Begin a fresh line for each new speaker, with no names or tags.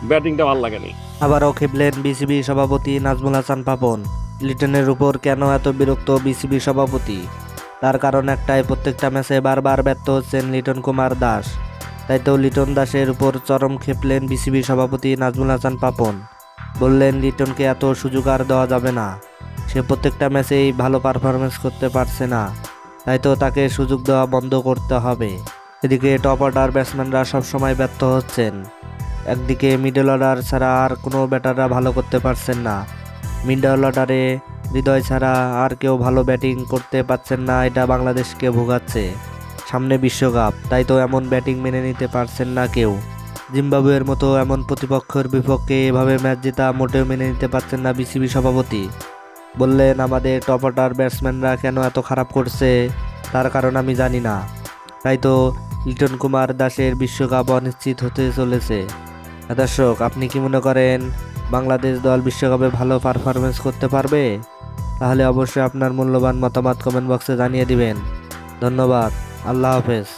ব্যাটিংটা ভালো লাগেনি।
আবারও খেপলেন বিসিবি সভাপতি নাজমুল হাসান পাপন। লিটনের উপর কেন এত বিরক্ত বিসিবি সভাপতি? তার কারণ একটাই, প্রত্যেকটা ম্যাচে বারবার ব্যর্থ হচ্ছেন লিটন কুমার দাস। তাই তো লিটন দাসের উপর চরম খেপলেন বিসিবি সভাপতি নাজমুল হাসান পাপন। বললেন লিটনকে এত সুযোগ আর দেওয়া যাবে না, সে প্রত্যেকটা ম্যাচেই ভালো পারফরমেন্স করতে পারছে না, তাই তো তাকে সুযোগ দেওয়া বন্ধ করতে হবে। এদিকে টপ অর্ডার ব্যাটসম্যানরা সবসময় ব্যর্থ হচ্ছেন। একদিকে মিডল অর্ডার ছাড়া আর কোনো ব্যাটাররা ভালো করতে পারছেন না। মিডল অর্ডারে হৃদয় ছাড়া আর কেউ ভালো ব্যাটিং করতে পারছেন না, এটা বাংলাদেশকে ভোগাচ্ছে। সামনে বিশ্বকাপ, তাই তো এমন ব্যাটিং মেনে নিতে পারছেন না কেউ। জিম্বাবুয়ের মতো এমন প্রতিপক্ষের বিপক্ষে এভাবে ম্যাচ জেতা মোটেও মেনে নিতে পারছেন না বিসিবি সভাপতি। বললেন আমাদের টপ অর্ডার ব্যাটসম্যানরা কেন এত খারাপ করছে তার কারণ আমি জানি না, তাই তো লিটন কুমার দাসের বিশ্বকাপ অনিশ্চিত হতে চলেছে। দর্শক, আপনি কি মনে করেন বাংলাদেশ দল বিশ্বকাপে ভালো পারফরমেন্স করতে পারবে? তাহলে অবশ্যই আপনার মূল্যবান মতামত কমেন্ট বক্সে জানিয়ে দিবেন। ধন্যবাদ। আল্লাহ হাফেজ।